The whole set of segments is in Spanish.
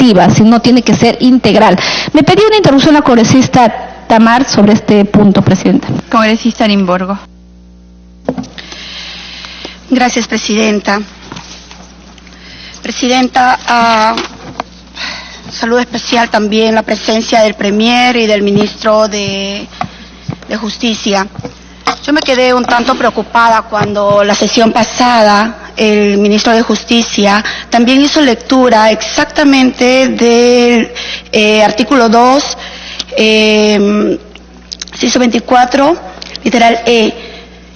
selectiva, sino tiene que ser integral. Me pedí una interrupción la congresista Tamar sobre este punto, Presidenta. Congresista Arimborgo. Gracias, Presidenta. Presidenta, saludo especial también la presencia del Premier y del Ministro de Justicia. Yo me quedé un tanto preocupada cuando la sesión pasada el Ministro de Justicia también hizo lectura exactamente del artículo 2, inciso 24, literal E.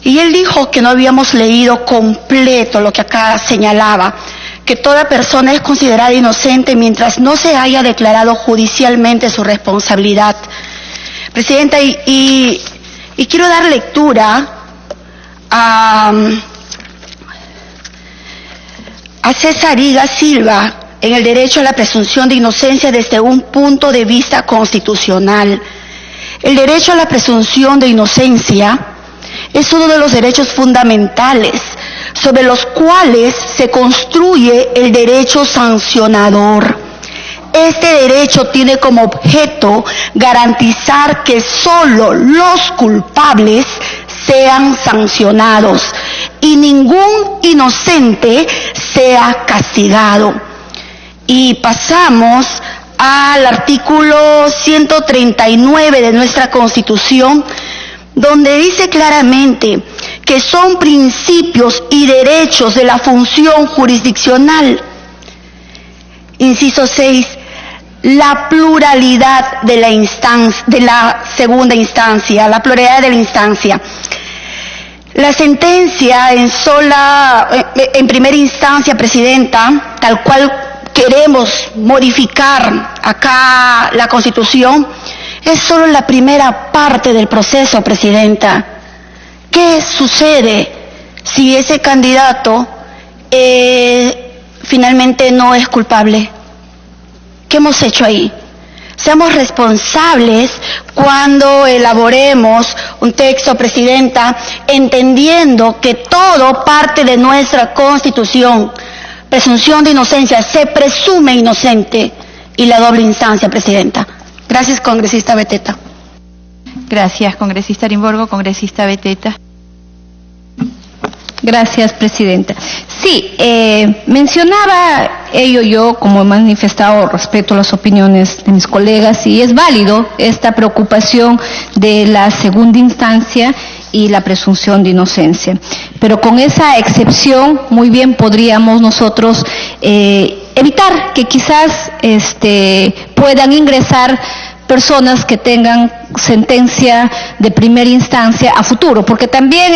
Y él dijo que no habíamos leído completo lo que acá señalaba, que toda persona es considerada inocente mientras no se haya declarado judicialmente su responsabilidad. Presidenta, y quiero dar lectura a César Higa Silva en el derecho a la presunción de inocencia desde un punto de vista constitucional. El derecho a la presunción de inocencia es uno de los derechos fundamentales sobre los cuales se construye el derecho sancionador. Este derecho tiene como objeto garantizar que solo los culpables sean sancionados y ningún inocente sea castigado. Y pasamos al artículo 139 de nuestra Constitución, donde dice claramente que son principios y derechos de la función jurisdiccional. Inciso 6, la pluralidad de la segunda instancia, la pluralidad de la instancia. La sentencia en primera instancia, Presidenta, tal cual queremos modificar acá la Constitución, es solo la primera parte del proceso, Presidenta. ¿Qué sucede si ese candidato finalmente no es culpable? ¿Qué hemos hecho ahí? Seamos responsables cuando elaboremos un texto, Presidenta, entendiendo que todo parte de nuestra Constitución. Presunción de inocencia, se presume inocente, y la doble instancia, Presidenta. Gracias, congresista Beteta. Gracias, congresista Arimborgo. Congresista Beteta. Gracias, Presidenta. Sí, mencionaba yo, como he manifestado, respeto a las opiniones de mis colegas, y es válido esta preocupación de la segunda instancia y la presunción de inocencia. Pero con esa excepción, muy bien podríamos nosotros evitar que quizás puedan ingresar personas que tengan sentencia de primera instancia a futuro, porque también,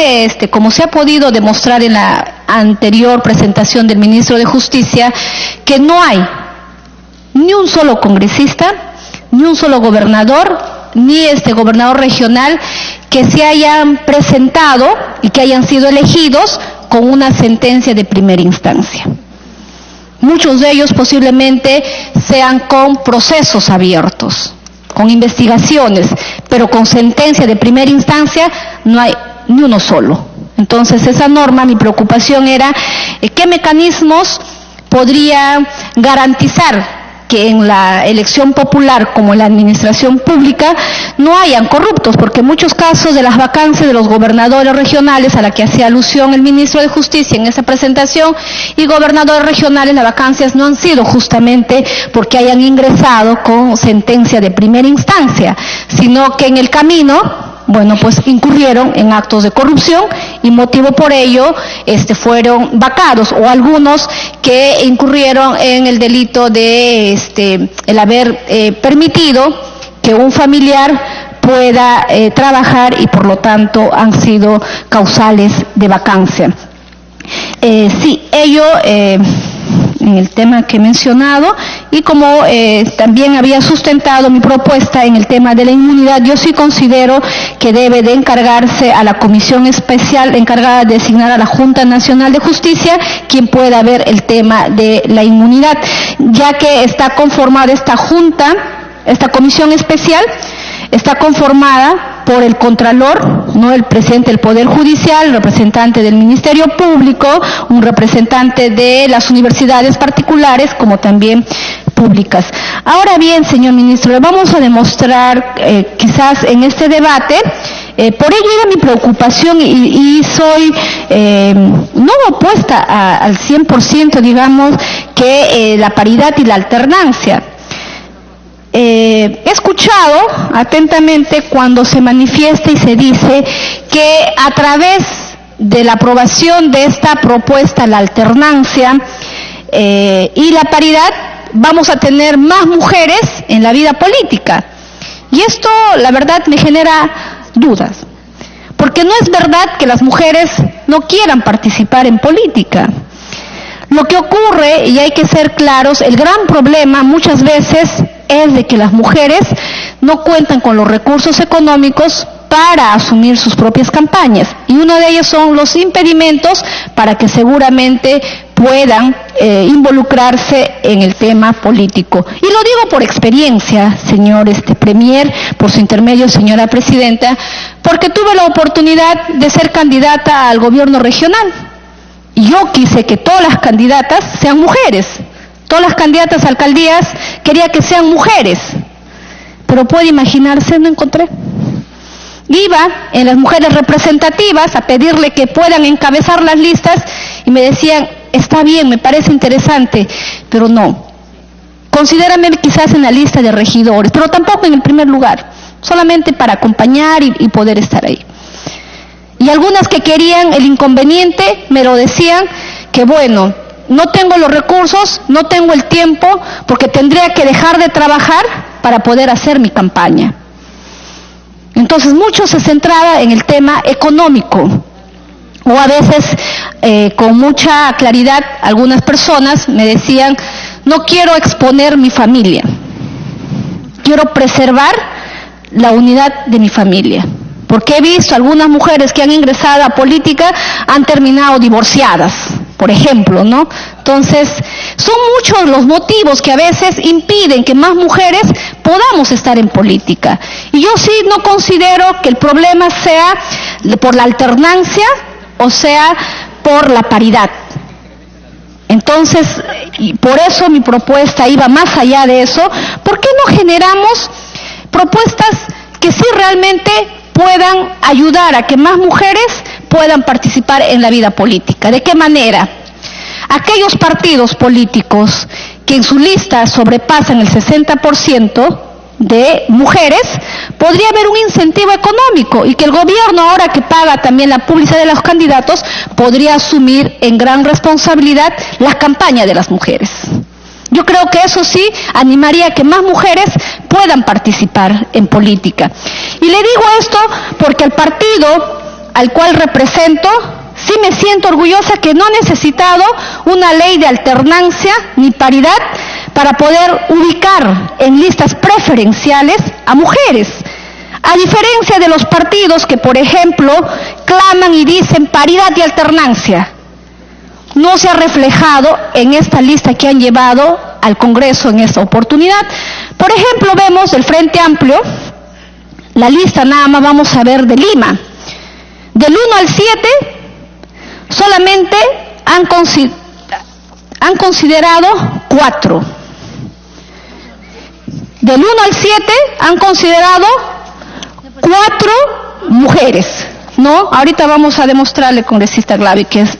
como se ha podido demostrar en la anterior presentación del Ministro de Justicia, que no hay ni un solo congresista, ni un solo gobernador, ni gobernador regional que se hayan presentado y que hayan sido elegidos con una sentencia de primera instancia. Muchos de ellos posiblemente sean con procesos abiertos, con investigaciones, pero con sentencia de primera instancia no hay ni uno solo. Entonces, esa norma, mi preocupación era qué mecanismos podría garantizar que en la elección popular como en la administración pública no hayan corruptos, porque en muchos casos de las vacancias de los gobernadores regionales, a la que hacía alusión el Ministro de Justicia en esa presentación, y gobernadores regionales, las vacancias no han sido justamente porque hayan ingresado con sentencia de primera instancia, sino que en el camino, pues incurrieron en actos de corrupción y motivo por ello fueron vacados, o algunos que incurrieron en el delito de el haber permitido que un familiar pueda trabajar y por lo tanto han sido causales de vacancia. Sí, ello en el tema que he mencionado, y como también había sustentado mi propuesta en el tema de la inmunidad, yo sí considero que debe de encargarse a la comisión especial encargada de designar a la Junta Nacional de Justicia quien pueda ver el tema de la inmunidad, ya que está conformada esta comisión especial, está conformada por el Contralor, el presidente del Poder Judicial, el representante del Ministerio Público, un representante de las universidades particulares, como también públicas. Ahora bien, señor ministro, le vamos a demostrar quizás en este debate, por ello era mi preocupación y soy no opuesta al 100%, digamos, que la paridad y la alternancia. He escuchado atentamente cuando se manifiesta y se dice que a través de la aprobación de esta propuesta, la alternancia y la paridad, vamos a tener más mujeres en la vida política. Y esto, la verdad, me genera dudas. Porque no es verdad que las mujeres no quieran participar en política. Lo que ocurre, y hay que ser claros, el gran problema muchas veces es de que las mujeres no cuentan con los recursos económicos para asumir sus propias campañas. Y uno de ellos son los impedimentos para que seguramente puedan involucrarse en el tema político. Y lo digo por experiencia, señor Premier, por su intermedio, señora Presidenta, porque tuve la oportunidad de ser candidata al gobierno regional. Y yo quise que todas las candidatas sean mujeres. Todas las candidatas a alcaldías quería que sean mujeres. Pero puede imaginarse, no encontré. Iba en las mujeres representativas a pedirle que puedan encabezar las listas y me decían, está bien, me parece interesante, pero no. Considérame quizás en la lista de regidores, pero tampoco en el primer lugar, solamente para acompañar y poder estar ahí. Y algunas que querían el inconveniente me lo decían que bueno, no tengo los recursos, no tengo el tiempo, porque tendría que dejar de trabajar para poder hacer mi campaña. Entonces mucho se centraba en el tema económico, o a veces con mucha claridad algunas personas me decían, no quiero exponer mi familia, quiero preservar la unidad de mi familia. Porque he visto algunas mujeres que han ingresado a política han terminado divorciadas, por ejemplo, ¿no? Entonces, son muchos los motivos que a veces impiden que más mujeres podamos estar en política. Y yo sí no considero que el problema sea por la alternancia o sea por la paridad. Entonces, y por eso mi propuesta iba más allá de eso. ¿Por qué no generamos propuestas que sí realmente puedan ayudar a que más mujeres puedan participar en la vida política? ¿De qué manera? Aquellos partidos políticos que en su lista sobrepasan el 60% de mujeres, podría haber un incentivo económico y que el gobierno, ahora que paga también la publicidad de los candidatos, podría asumir en gran responsabilidad la campaña de las mujeres. Yo creo que eso sí animaría a que más mujeres puedan participar en política. Y le digo esto porque el partido al cual represento, sí me siento orgullosa que no ha necesitado una ley de alternancia ni paridad para poder ubicar en listas preferenciales a mujeres. A diferencia de los partidos que, por ejemplo, claman y dicen paridad y alternancia, no se ha reflejado en esta lista que han llevado al Congreso en esta oportunidad. Por ejemplo, vemos el Frente Amplio, la lista nada más vamos a ver de Lima. Del 1 al 7, solamente han considerado 4. Del 1 al 7 han considerado 4 mujeres, ¿no? Ahorita vamos a demostrarle, congresista Glavi, que es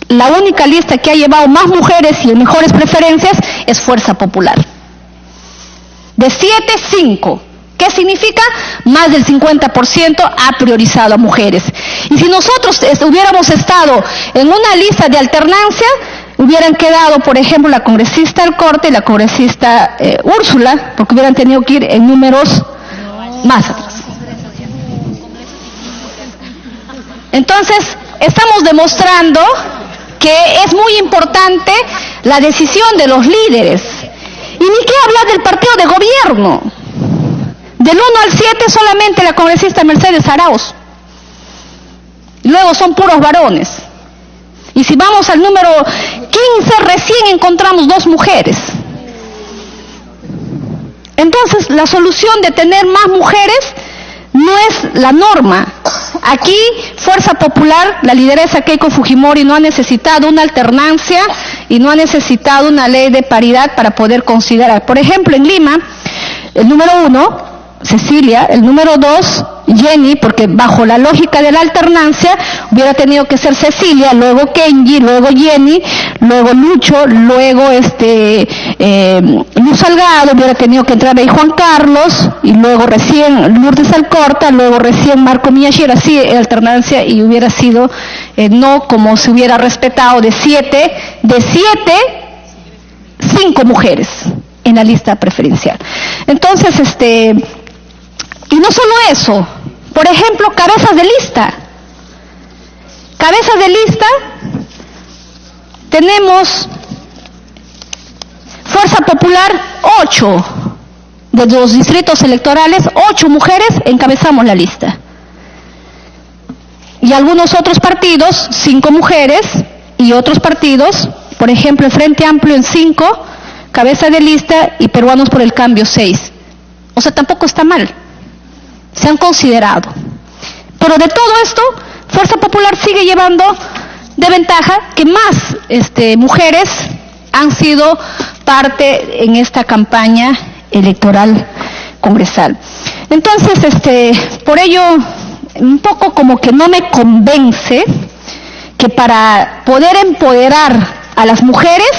la única lista que ha llevado más mujeres y en mejores preferencias es Fuerza Popular. De 7, 5. ¿Qué significa? Más del 50% ha priorizado a mujeres. Y si nosotros hubiéramos estado en una lista de alternancia, hubieran quedado, por ejemplo, la congresista Alcorte y la congresista Úrsula, porque hubieran tenido que ir en números más atrás. Entonces, estamos demostrando que es muy importante la decisión de los líderes. Y ni qué hablar del partido de gobierno. Del 1 al 7 solamente la congresista Mercedes Arauz. Luego son puros varones. Y si vamos al número 15, recién encontramos 2 mujeres. Entonces, la solución de tener más mujeres no es la norma. Aquí, Fuerza Popular, la lideresa Keiko Fujimori no ha necesitado una alternancia y no ha necesitado una ley de paridad para poder considerar. Por ejemplo, en Lima, el número 1, Cecilia, el número 2, Jenny, porque bajo la lógica de la alternancia hubiera tenido que ser Cecilia, luego Kenji, luego Jenny, luego Lucho, luego Luz Salgado, hubiera tenido que entrar ahí Juan Carlos, y luego recién Lourdes Alcorta, luego recién Marco Miyashiro, así alternancia, y hubiera sido no como se hubiera respetado de 7, 5 mujeres en la lista preferencial. Entonces, y no solo eso, por ejemplo, cabezas de lista. Cabezas de lista, tenemos Fuerza Popular, 8 de los distritos electorales, 8 mujeres encabezamos la lista. Y algunos otros partidos, 5 mujeres, y otros partidos, por ejemplo, el Frente Amplio en 5, cabeza de lista, y Peruanos por el Cambio 6. O sea, tampoco está mal. Se han considerado. Pero de todo esto, Fuerza Popular sigue llevando de ventaja que más mujeres han sido parte en esta campaña electoral congresal. Entonces, por ello, un poco como que no me convence que para poder empoderar a las mujeres,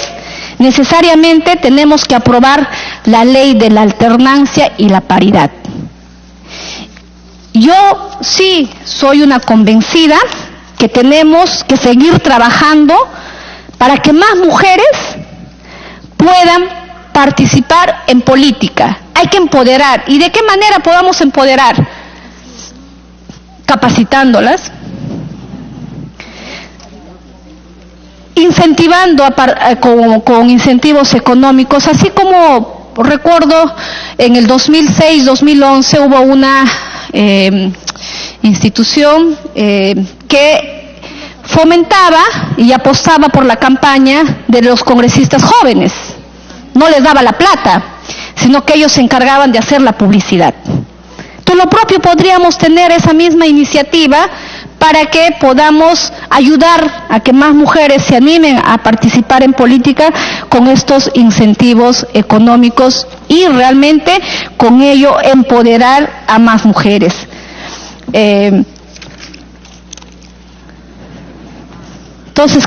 necesariamente tenemos que aprobar la ley de la alternancia y la paridad. Yo sí soy una convencida que tenemos que seguir trabajando para que más mujeres puedan participar en política. Hay que empoderar. ¿Y de qué manera podamos empoderar? Capacitándolas, incentivando con incentivos económicos, así como recuerdo en el 2006-2011 hubo una institución que fomentaba y apostaba por la campaña de los congresistas jóvenes. No les daba la plata, sino que ellos se encargaban de hacer la publicidad. Entonces, lo propio podríamos tener esa misma iniciativa para que podamos ayudar a que más mujeres se animen a participar en política con estos incentivos económicos y realmente con ello empoderar a más mujeres. Entonces,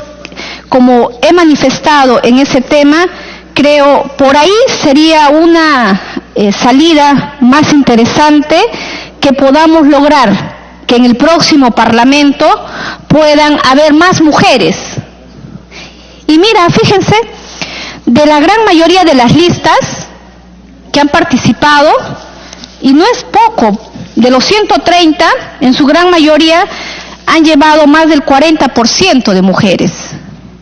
como he manifestado en ese tema, creo por ahí sería una salida más interesante que podamos lograr que en el próximo Parlamento puedan haber más mujeres. Y mira, fíjense, de la gran mayoría de las listas que han participado, y no es poco, de los 130, en su gran mayoría han llevado más del 40% de mujeres.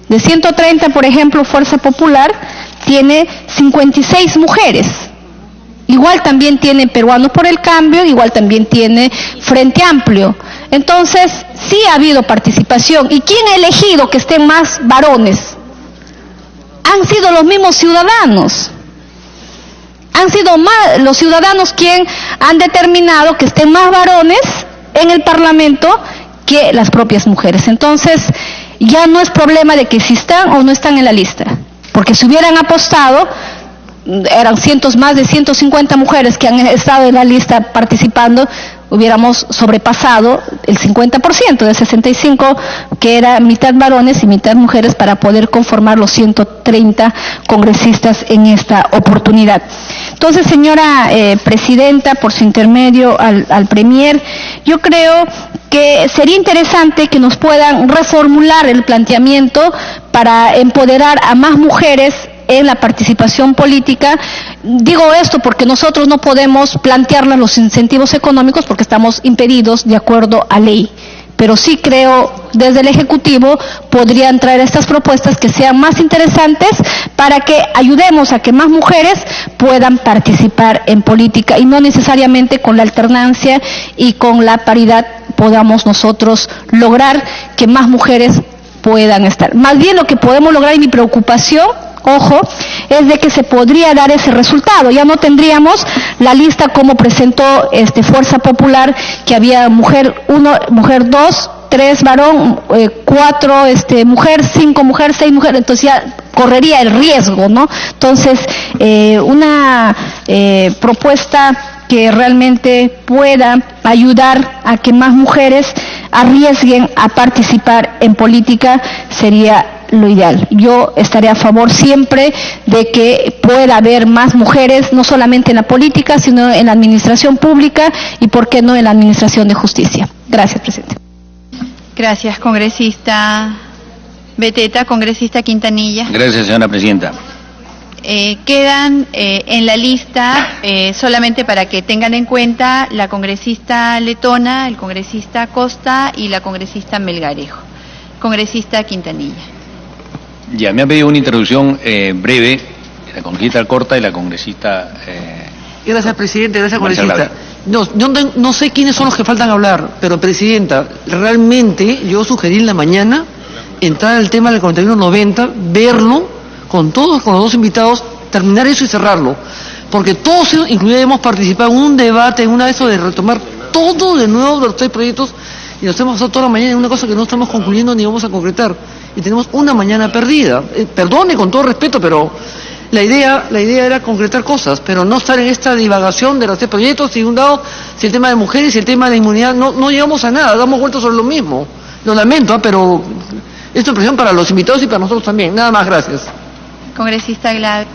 De 130, por ejemplo, Fuerza Popular tiene 56 mujeres. Igual también tiene Peruanos por el Cambio, igual también tiene Frente Amplio. Entonces, sí ha habido participación. ¿Y quién ha elegido que estén más varones? Han sido los mismos ciudadanos. Han sido más los ciudadanos quienes han determinado que estén más varones en el Parlamento que las propias mujeres. Entonces, ya no es problema de que si están o no están en la lista. Porque si hubieran apostado, eran más de 150 mujeres que han estado en la lista participando, hubiéramos sobrepasado el 50% de 65, que era mitad varones y mitad mujeres, para poder conformar los 130 congresistas en esta oportunidad. Entonces, señora presidenta, por su intermedio al Premier, yo creo que sería interesante que nos puedan reformular el planteamiento para empoderar a más mujeres en la participación política. Digo esto porque nosotros no podemos plantearles los incentivos económicos porque estamos impedidos de acuerdo a ley. Pero sí creo, desde el Ejecutivo, podrían traer estas propuestas que sean más interesantes para que ayudemos a que más mujeres puedan participar en política y no necesariamente con la alternancia y con la paridad podamos nosotros lograr que más mujeres puedan estar. Más bien lo que podemos lograr, y mi preocupación, ojo, es de que se podría dar ese resultado. Ya no tendríamos la lista como presentó Fuerza Popular, que había mujer 1, mujer 2 3 varón, 4 mujer, 5 mujer, 6 mujeres, entonces ya correría el riesgo, ¿no? Entonces, una propuesta que realmente pueda ayudar a que más mujeres arriesguen a participar en política sería lo ideal. Yo estaré a favor siempre de que pueda haber más mujeres, no solamente en la política, sino en la administración pública y, ¿por qué no, en la administración de justicia? Gracias, presidente. Gracias, congresista Beteta. Congresista Quintanilla. Gracias, señora presidenta. Quedan en la lista, solamente para que tengan en cuenta, la congresista Letona, el congresista Costa y la congresista Melgarejo. Congresista Quintanilla. Ya, me ha pedido una introducción breve, la congresista Corta y la congresista... Gracias, presidente, gracias, Marcia congresista. No sé quiénes son los que faltan hablar, pero, presidenta, realmente yo sugerí en la mañana entrar al tema del 4190, verlo con todos, con los dos invitados, terminar eso y cerrarlo. Porque todos, incluidos, hemos participado en un debate, en una de eso de retomar todo de nuevo de los 3 proyectos, y nos hemos pasado toda la mañana en una cosa que no estamos concluyendo ni vamos a concretar. Y tenemos una mañana perdida. Perdone, con todo respeto, pero la idea era concretar cosas, pero no estar en esta divagación de los 3 proyectos, y un lado, si el tema de mujeres y el tema de inmunidad, no llegamos a nada, damos vueltas sobre lo mismo. Lo lamento, pero esto es impresión para los invitados y para nosotros también. Nada más, gracias. Congresista Aguilar.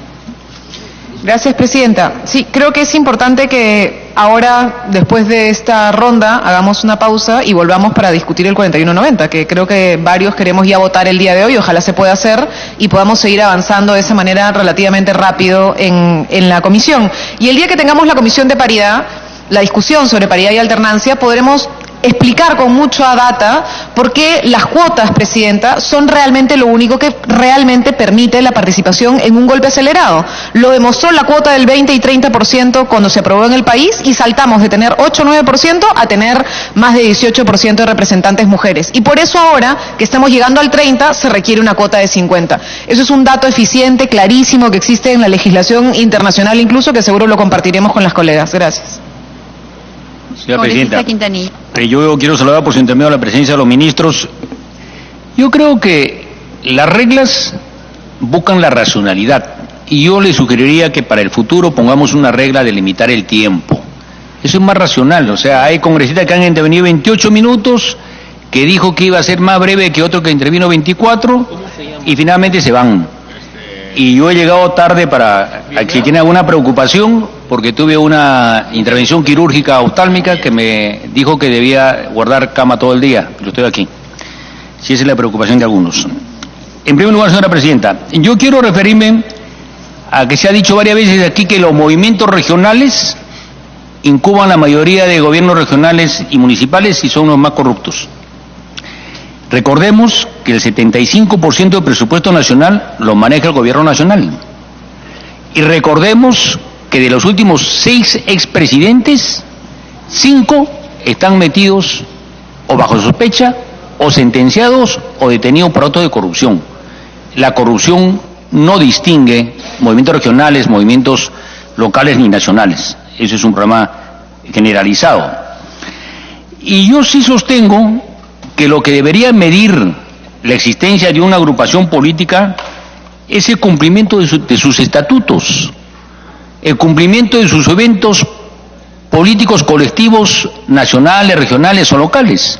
Gracias, presidenta. Sí, creo que es importante que ahora, después de esta ronda, hagamos una pausa y volvamos para discutir el 4190, que creo que varios queremos ya votar el día de hoy, ojalá se pueda hacer y podamos seguir avanzando de esa manera relativamente rápido en la comisión. Y el día que tengamos la comisión de paridad, la discusión sobre paridad y alternancia, podremos explicar con mucha data por qué las cuotas, presidenta, son realmente lo único que realmente permite la participación en un golpe acelerado. Lo demostró la cuota del 20 y 30% cuando se aprobó en el país, y saltamos de tener 8 o 9% a tener más de 18% de representantes mujeres. Y por eso ahora, que estamos llegando al 30, se requiere una cuota de 50. Eso es un dato eficiente, clarísimo, que existe en la legislación internacional incluso, que seguro lo compartiremos con las colegas. Gracias. Señora presidenta, Quintanilla. Yo quiero saludar por su intermedio a la presencia de los ministros. Yo creo que las reglas buscan la racionalidad, y yo le sugeriría que para el futuro pongamos una regla de limitar el tiempo. Eso es más racional. O sea, hay congresistas que han intervenido 28 minutos, que dijo que iba a ser más breve que otro que intervino 24, y finalmente se van. Y yo he llegado tarde para si tiene alguna preocupación, porque tuve una intervención quirúrgica oftálmica que me dijo que debía guardar cama todo el día. Yo estoy aquí. Si esa es la preocupación de algunos. En primer lugar, señora presidenta, yo quiero referirme a que se ha dicho varias veces aquí que los movimientos regionales incuban la mayoría de gobiernos regionales y municipales y son los más corruptos. Recordemos que el 75% del presupuesto nacional lo maneja el gobierno nacional. Y recordemos que de los últimos 6 expresidentes, 5 están metidos o bajo sospecha, o sentenciados, o detenidos por actos de corrupción. La corrupción no distingue movimientos regionales, movimientos locales ni nacionales. Eso es un problema generalizado. Y yo sí sostengo que lo que debería medir la existencia de una agrupación política es el cumplimiento de sus estatutos, el cumplimiento de sus eventos políticos colectivos nacionales, regionales o locales.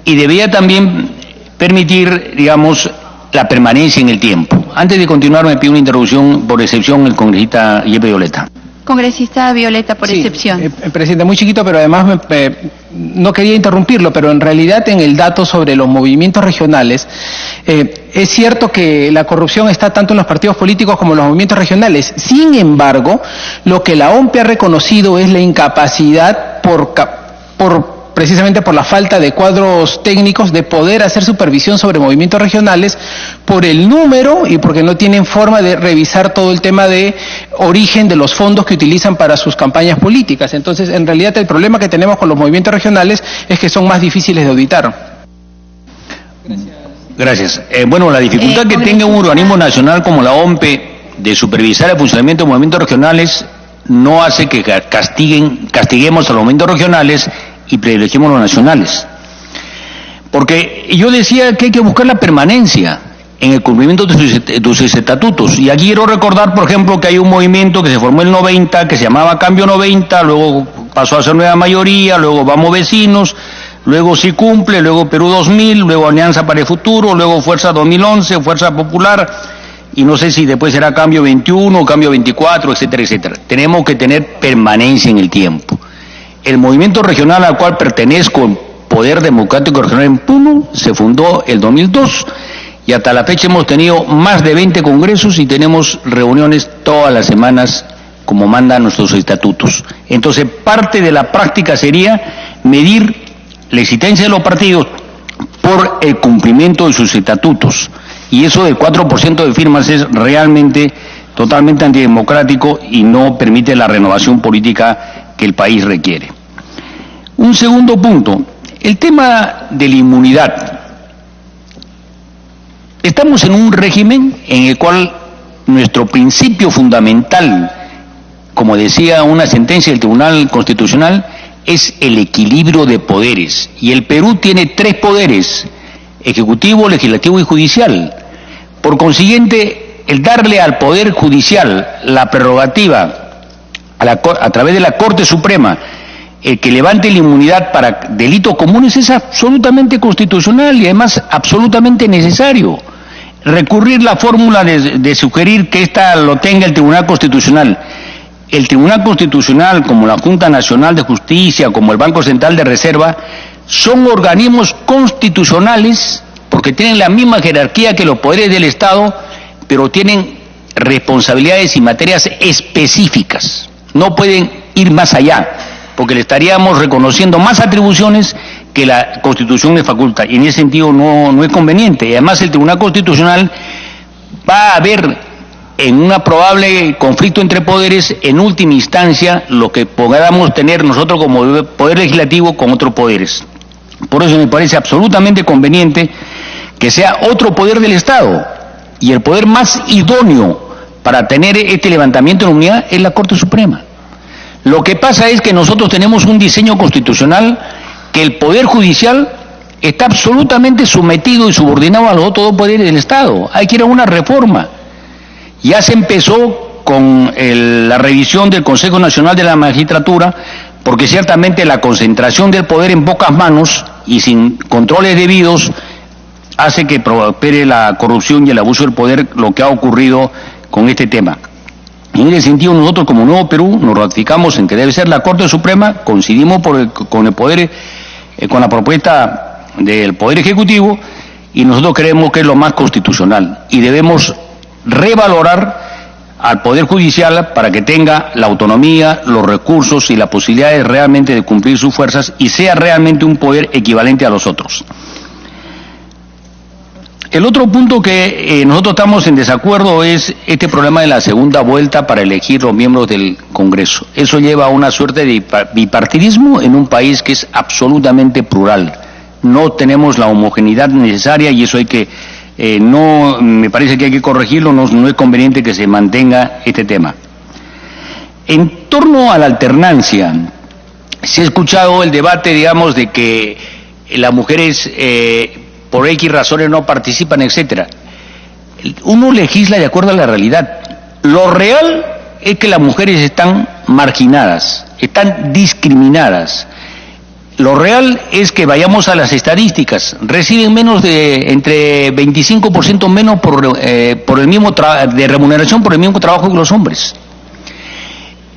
Y debería también permitir, digamos, la permanencia en el tiempo. Antes de continuar, me pido una introducción por excepción el congresista Yepe Violeta. Congresista Violeta, por excepción. Presidente, muy chiquito, pero además no quería interrumpirlo, pero en realidad en el dato sobre los movimientos regionales, es cierto que la corrupción está tanto en los partidos políticos como en los movimientos regionales. Sin embargo, lo que la OMP ha reconocido es la incapacidad precisamente por la falta de cuadros técnicos de poder hacer supervisión sobre movimientos regionales, por el número y porque no tienen forma de revisar todo el tema de origen de los fondos que utilizan para sus campañas políticas. Entonces, en realidad el problema que tenemos con los movimientos regionales es que son más difíciles de auditar. Gracias. Bueno, la dificultad que tenga un organismo nacional como la OMP de supervisar el funcionamiento de movimientos regionales no hace que castiguemos a los movimientos regionales y privilegiemos los nacionales. Porque yo decía que hay que buscar la permanencia en el cumplimiento de sus estatutos. Y aquí quiero recordar, por ejemplo, que hay un movimiento que se formó en el 90, que se llamaba Cambio 90, luego pasó a ser Nueva Mayoría, luego Vamos Vecinos, luego Sí Cumple, luego Perú 2000, luego Alianza para el Futuro, luego Fuerza 2011, Fuerza Popular, y no sé si después será Cambio 21, Cambio 24, etcétera, etcétera. Tenemos que tener permanencia en el tiempo. El movimiento regional al cual pertenezco, Poder Democrático Regional en Puno, se fundó el 2002, y hasta la fecha hemos tenido más de 20 congresos y tenemos reuniones todas las semanas como mandan nuestros estatutos. Entonces, parte de la práctica sería medir la existencia de los partidos por el cumplimiento de sus estatutos. Y eso del 4% de firmas es realmente totalmente antidemocrático y no permite la renovación política que el país requiere. Un segundo punto, el tema de la inmunidad. Estamos en un régimen en el cual nuestro principio fundamental, como decía una sentencia del Tribunal Constitucional, es el equilibrio de poderes. Y el Perú tiene 3 poderes, ejecutivo, legislativo y judicial. Por consiguiente, el darle al Poder Judicial la prerrogativa a través de la Corte Suprema, el que levante la inmunidad para delitos comunes es absolutamente constitucional y además absolutamente necesario. Recurrir la fórmula de sugerir que esta lo tenga el Tribunal Constitucional. El Tribunal Constitucional, como la Junta Nacional de Justicia, como el Banco Central de Reserva, son organismos constitucionales porque tienen la misma jerarquía que los poderes del Estado, pero tienen responsabilidades y materias específicas. No pueden ir más allá, porque le estaríamos reconociendo más atribuciones que la Constitución le faculta, y en ese sentido no es conveniente. Y además el Tribunal Constitucional va a ver en un probable conflicto entre poderes, en última instancia, lo que podamos tener nosotros como Poder Legislativo con otros poderes. Por eso me parece absolutamente conveniente que sea otro poder del Estado, y el poder más idóneo para tener este levantamiento de la inmunidad es la Corte Suprema. Lo que pasa es que nosotros tenemos un diseño constitucional que el Poder Judicial está absolutamente sometido y subordinado a los otros 2 poderes del Estado. Hay que ir a una reforma. Ya se empezó con la revisión del Consejo Nacional de la Magistratura, porque ciertamente la concentración del poder en pocas manos y sin controles debidos hace que prospere la corrupción y el abuso del poder, lo que ha ocurrido con este tema. En ese sentido, nosotros como Nuevo Perú nos ratificamos en que debe ser la Corte Suprema, coincidimos con la propuesta del Poder Ejecutivo, y nosotros creemos que es lo más constitucional, y debemos revalorar al Poder Judicial para que tenga la autonomía, los recursos y las posibilidades realmente de cumplir sus fuerzas y sea realmente un poder equivalente a los otros. El otro punto que nosotros estamos en desacuerdo es este problema de la segunda vuelta para elegir los miembros del Congreso. Eso lleva a una suerte de bipartidismo en un país que es absolutamente plural. No tenemos la homogeneidad necesaria y eso hay que, me parece que hay que corregirlo, no es conveniente que se mantenga este tema. En torno a la alternancia, se ha escuchado el debate, digamos, de que las mujeres por X razones no participan, etcétera. Uno legisla de acuerdo a la realidad. Lo real es que las mujeres están marginadas, están discriminadas. Lo real es que vayamos a las estadísticas, reciben menos entre 25% menos por el mismo de remuneración por el mismo trabajo que los hombres.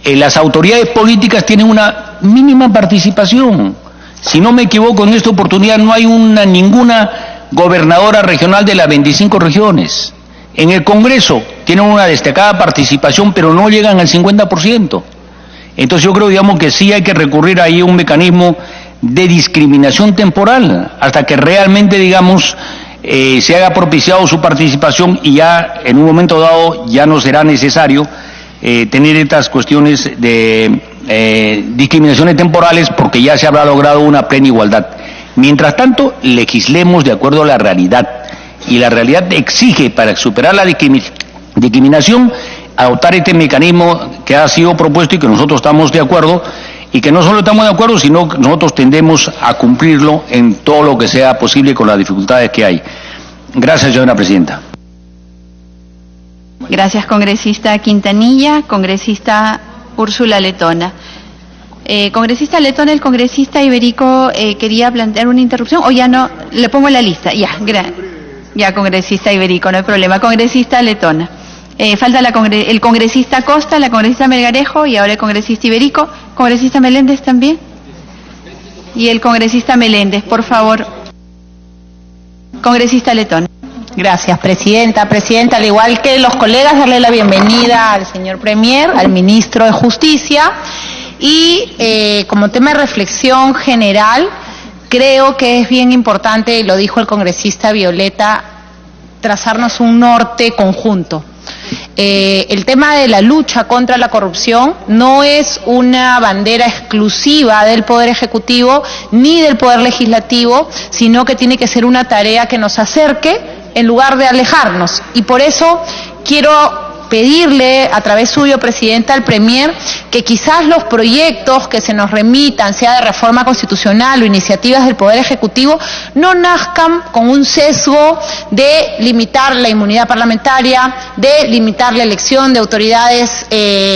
Las autoridades políticas tienen una mínima participación. Si no me equivoco, en esta oportunidad no hay ninguna gobernadora regional de las 25 regiones. En el Congreso tienen una destacada participación, pero no llegan al 50%. Entonces yo creo, digamos, que sí hay que recurrir ahí a un mecanismo de discriminación temporal, hasta que realmente, digamos, se haya propiciado su participación y ya en un momento dado ya no será necesario tener estas cuestiones de discriminaciones temporales, porque ya se habrá logrado una plena igualdad. Mientras tanto, legislemos de acuerdo a la realidad, y la realidad exige, para superar la discriminación, adoptar este mecanismo que ha sido propuesto y que nosotros estamos de acuerdo, y que no solo estamos de acuerdo, sino que nosotros tendemos a cumplirlo en todo lo que sea posible con las dificultades que hay. Gracias, señora presidenta. Gracias, congresista Quintanilla. Congresista Úrsula Letona. Congresista Letona, el congresista Iberico quería plantear una interrupción, o ya no, le pongo en la lista. Ya, congresista Iberico, no hay problema. Congresista Letona. Falta el congresista Costa, la congresista Melgarejo y ahora el congresista Iberico. Congresista Meléndez también. Y el congresista Meléndez, por favor. Congresista Letona. Gracias, presidenta. Presidenta, al igual que los colegas, darle la bienvenida al señor Premier, al ministro de Justicia. Y como tema de reflexión general, creo que es bien importante, y lo dijo el congresista Violeta, trazarnos un norte conjunto. El tema de la lucha contra la corrupción no es una bandera exclusiva del Poder Ejecutivo ni del Poder Legislativo, sino que tiene que ser una tarea que nos acerque en lugar de alejarnos. Y por eso quiero pedirle a través suyo, presidenta, al Premier, que quizás los proyectos que se nos remitan, sea de reforma constitucional o iniciativas del Poder Ejecutivo, no nazcan con un sesgo de limitar la inmunidad parlamentaria, de limitar la elección de autoridades,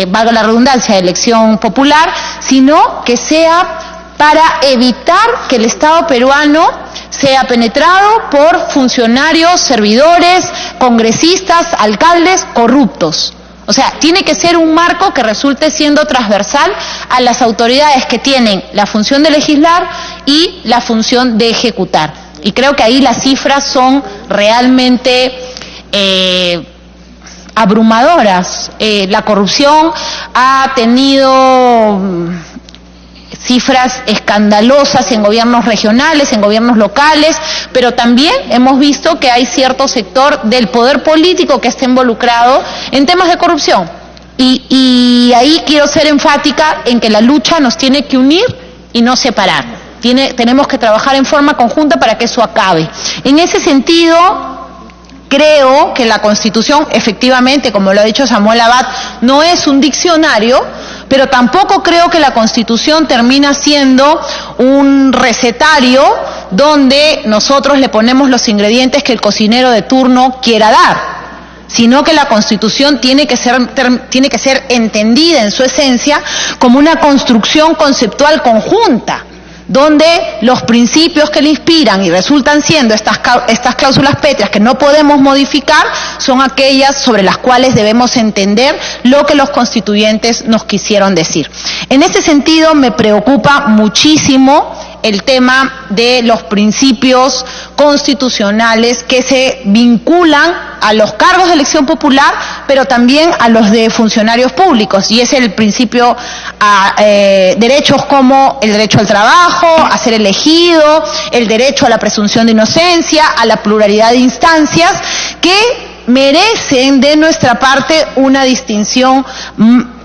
valga la redundancia, de elección popular, sino que sea para evitar que el Estado peruano sea penetrado por funcionarios, servidores, congresistas, alcaldes corruptos. O sea, tiene que ser un marco que resulte siendo transversal a las autoridades que tienen la función de legislar y la función de ejecutar. Y creo que ahí las cifras son realmente abrumadoras. La corrupción ha tenido cifras escandalosas en gobiernos regionales, en gobiernos locales, pero también hemos visto que hay cierto sector del poder político que está involucrado en temas de corrupción. Y ahí quiero ser enfática en que la lucha nos tiene que unir y no separar. Tenemos que trabajar en forma conjunta para que eso acabe. En ese sentido, creo que la Constitución, efectivamente, como lo ha dicho Samuel Abad, no es un diccionario, pero tampoco creo que la Constitución termina siendo un recetario donde nosotros le ponemos los ingredientes que el cocinero de turno quiera dar, sino que la Constitución tiene que ser entendida en su esencia como una construcción conceptual conjunta, donde los principios que le inspiran y resultan siendo estas cláusulas pétreas que no podemos modificar son aquellas sobre las cuales debemos entender lo que los constituyentes nos quisieron decir. En este sentido, me preocupa muchísimo el tema de los principios constitucionales que se vinculan a los cargos de elección popular, pero también a los de funcionarios públicos, y es el principio a derechos como el derecho al trabajo, a ser elegido, el derecho a la presunción de inocencia, a la pluralidad de instancias, que merecen de nuestra parte una distinción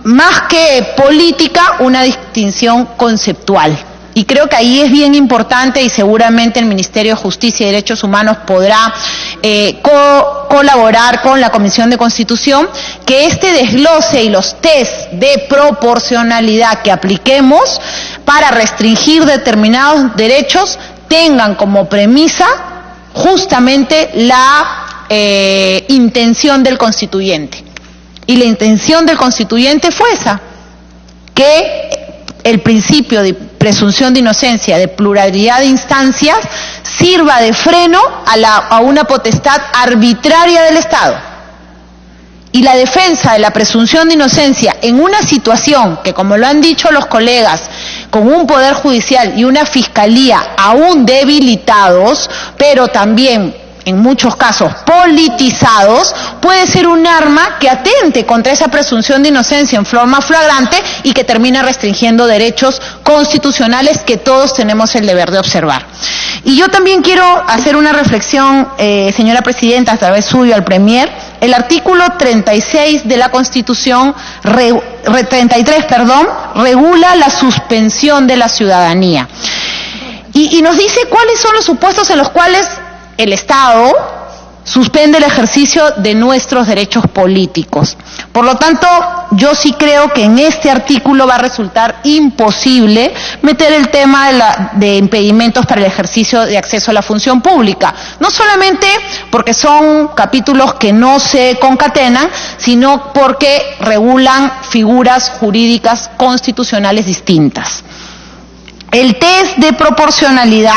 más que política, una distinción conceptual. Y creo que ahí es bien importante, y seguramente el Ministerio de Justicia y Derechos Humanos podrá colaborar con la Comisión de Constitución, que este desglose y los test de proporcionalidad que apliquemos para restringir determinados derechos tengan como premisa justamente la intención del constituyente. Y la intención del constituyente fue esa, que el principio de presunción de inocencia, de pluralidad de instancias, sirva de freno a una potestad arbitraria del Estado. Y la defensa de la presunción de inocencia en una situación que, como lo han dicho los colegas, con un poder judicial y una fiscalía aún debilitados, pero también en muchos casos politizados, puede ser un arma que atente contra esa presunción de inocencia en forma flagrante y que termina restringiendo derechos constitucionales que todos tenemos el deber de observar. Y yo también quiero hacer una reflexión, señora presidenta, a través suyo al Premier. El artículo 36 de la Constitución, 33, regula la suspensión de la ciudadanía. Y nos dice cuáles son los supuestos en los cuales el Estado suspende el ejercicio de nuestros derechos políticos. Por lo tanto, yo sí creo que en este artículo va a resultar imposible meter el tema de impedimentos para el ejercicio de acceso a la función pública. No solamente porque son capítulos que no se concatenan, sino porque regulan figuras jurídicas constitucionales distintas. El test de proporcionalidad,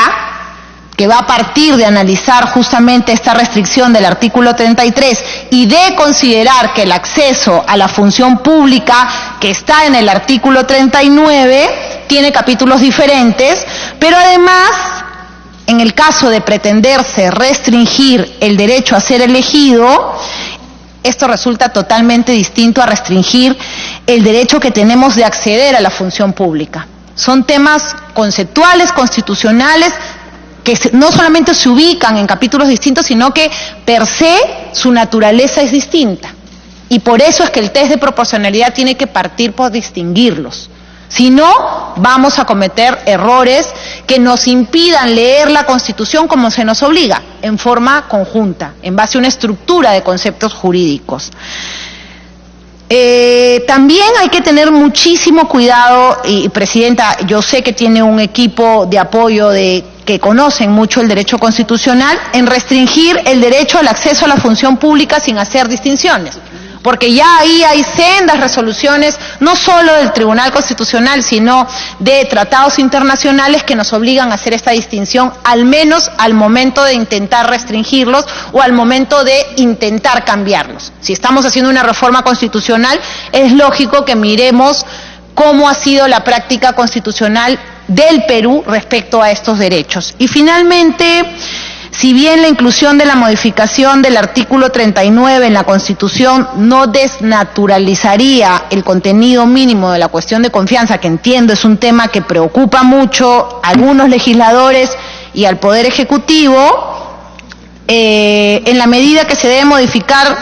que va a partir de analizar justamente esta restricción del artículo 33 y de considerar que el acceso a la función pública que está en el artículo 39 tiene capítulos diferentes, pero además, en el caso de pretenderse restringir el derecho a ser elegido, esto resulta totalmente distinto a restringir el derecho que tenemos de acceder a la función pública. Son temas conceptuales, constitucionales, que no solamente se ubican en capítulos distintos, sino que per se su naturaleza es distinta. Y por eso es que el test de proporcionalidad tiene que partir por distinguirlos. Si no, vamos a cometer errores que nos impidan leer la Constitución como se nos obliga, en forma conjunta, en base a una estructura de conceptos jurídicos. También hay que tener muchísimo cuidado, y Presidenta, yo sé que tiene un equipo de apoyo que conocen mucho el derecho constitucional, en restringir el derecho al acceso a la función pública sin hacer distinciones. Porque ya ahí hay sendas resoluciones, no solo del Tribunal Constitucional, sino de tratados internacionales que nos obligan a hacer esta distinción, al menos al momento de intentar restringirlos o al momento de intentar cambiarlos. Si estamos haciendo una reforma constitucional, es lógico que miremos cómo ha sido la práctica constitucional del Perú respecto a estos derechos. Y finalmente, si bien la inclusión de la modificación del artículo 39 en la Constitución no desnaturalizaría el contenido mínimo de la cuestión de confianza, que entiendo es un tema que preocupa mucho a algunos legisladores y al Poder Ejecutivo, en la medida que se debe modificar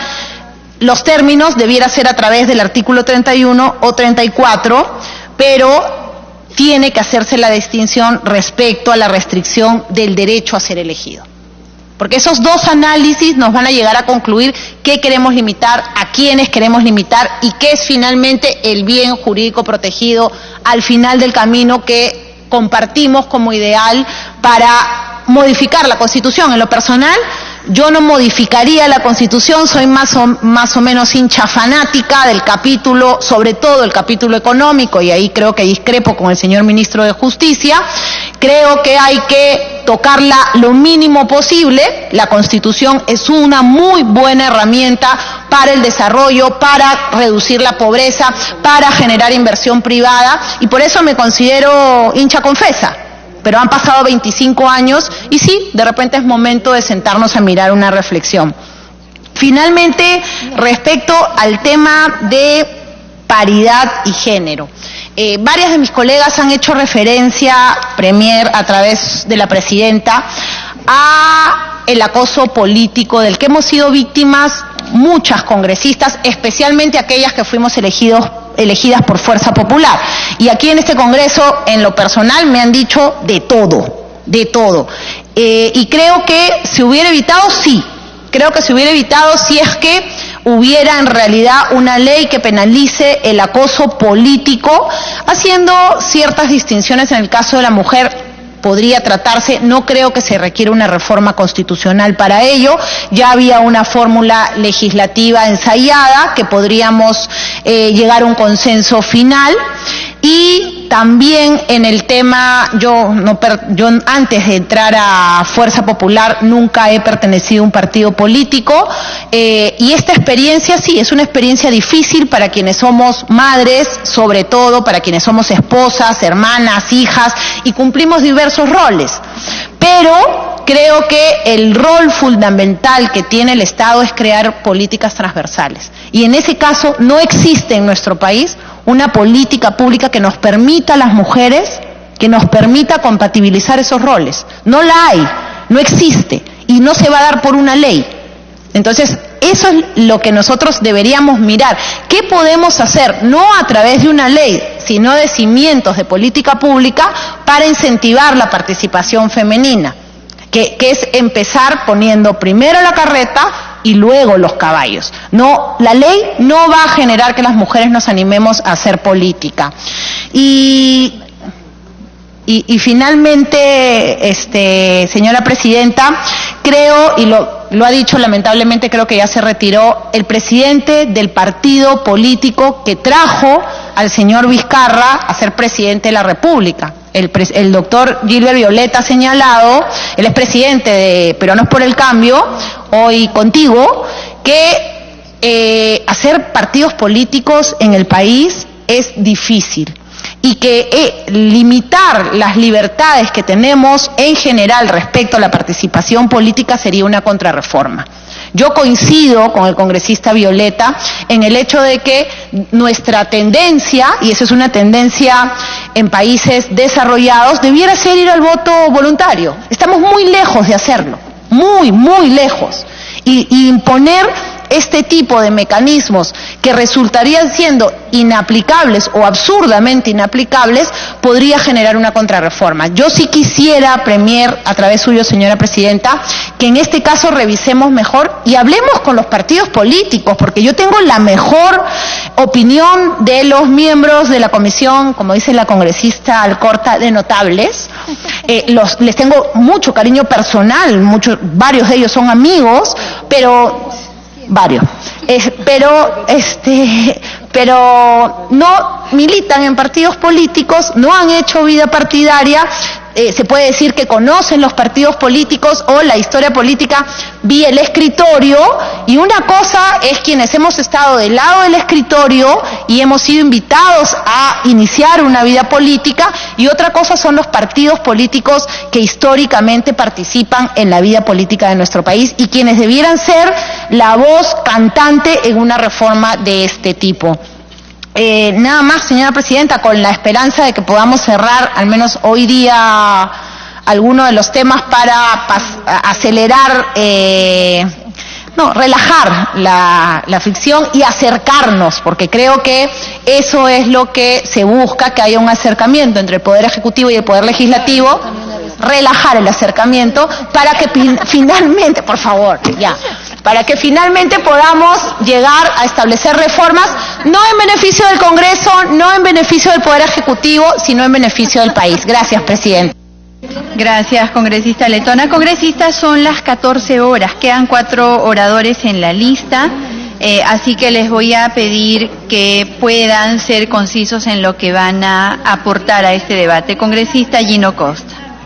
los términos, debiera ser a través del artículo 31 o 34, pero tiene que hacerse la distinción respecto a la restricción del derecho a ser elegido. Porque esos dos análisis nos van a llegar a concluir qué queremos limitar, a quiénes queremos limitar y qué es finalmente el bien jurídico protegido al final del camino que compartimos como ideal para modificar la Constitución. En lo personal, yo no modificaría la Constitución, soy más o menos hincha fanática del capítulo, sobre todo el capítulo económico, y ahí creo que discrepo con el señor ministro de Justicia. Creo que hay que tocarla lo mínimo posible. La Constitución es una muy buena herramienta para el desarrollo, para reducir la pobreza, para generar inversión privada, y por eso me considero hincha confesa. Pero han pasado 25 años y sí, de repente es momento de sentarnos a mirar una reflexión. Finalmente, respecto al tema de paridad y género. Varias de mis colegas han hecho referencia, Premier, a través de la Presidenta, a el acoso político del que hemos sido víctimas muchas congresistas, especialmente aquellas que fuimos elegidas por fuerza popular. Y aquí en este Congreso, en lo personal, me han dicho de todo. Y creo que se hubiera evitado, sí. Creo que se hubiera evitado si es que hubiera en realidad una ley que penalice el acoso político, haciendo ciertas distinciones en el caso de la mujer. Podría tratarse, no creo que se requiera una reforma constitucional para ello, ya había una fórmula legislativa ensayada que podríamos llegar a un consenso final. Y también en el tema, yo antes de entrar a Fuerza Popular nunca he pertenecido a un partido político, y esta experiencia sí, es una experiencia difícil para quienes somos madres, sobre todo para quienes somos esposas, hermanas, hijas, y cumplimos diversos roles. Pero creo que el rol fundamental que tiene el Estado es crear políticas transversales. Y en ese caso no existe en nuestro país una política pública que nos permita a las mujeres, que nos permita compatibilizar esos roles. No la hay, no existe y no se va a dar por una ley. Entonces, eso es lo que nosotros deberíamos mirar. ¿Qué podemos hacer? No a través de una ley, sino de cimientos de política pública para incentivar la participación femenina. que es empezar poniendo primero la carreta y luego los caballos. No, la ley no va a generar que las mujeres nos animemos a hacer política. Y finalmente, señora presidenta, creo, y lo ha dicho lamentablemente, creo que ya se retiró, el presidente del partido político que trajo al señor Vizcarra a ser presidente de la República. El doctor Gilbert Violeta ha señalado, él es presidente de Peruanos por el Cambio, hoy contigo, que hacer partidos políticos en el país es difícil y que limitar las libertades que tenemos en general respecto a la participación política sería una contrarreforma. Yo coincido con el congresista Violeta en el hecho de que nuestra tendencia, y eso es una tendencia en países desarrollados, debiera ser ir al voto voluntario. Estamos muy lejos de hacerlo, muy, muy lejos. Y imponer este tipo de mecanismos que resultarían siendo inaplicables o absurdamente inaplicables podría generar una contrarreforma. Yo sí quisiera, Premier, a través suyo, señora presidenta, que en este caso revisemos mejor y hablemos con los partidos políticos, porque yo tengo la mejor opinión de los miembros de la comisión, como dice la congresista Alcorta, de notables. Les tengo mucho cariño personal, varios de ellos son amigos, pero no militan en partidos políticos, no han hecho vida partidaria, se puede decir que conocen los partidos políticos o la historia política vía el escritorio, y una cosa es quienes hemos estado del lado del escritorio y hemos sido invitados a iniciar una vida política, y otra cosa son los partidos políticos que históricamente participan en la vida política de nuestro país y quienes debieran ser la voz cantante en una reforma de este tipo. Nada más, señora presidenta, con la esperanza de que podamos cerrar, al menos hoy día, algunos de los temas para acelerar, relajar la fricción y acercarnos, porque creo que eso es lo que se busca, que haya un acercamiento entre el Poder Ejecutivo y el Poder Legislativo, relajar el acercamiento para que finalmente, por favor, para que finalmente podamos llegar a establecer reformas, no en beneficio del Congreso, no en beneficio del Poder Ejecutivo, sino en beneficio del país. Gracias, presidente. Gracias, congresista Letona. Congresistas, son las 14 horas, quedan 4 oradores en la lista, así que les voy a pedir que puedan ser concisos en lo que van a aportar a este debate. Congresista Gino Costa.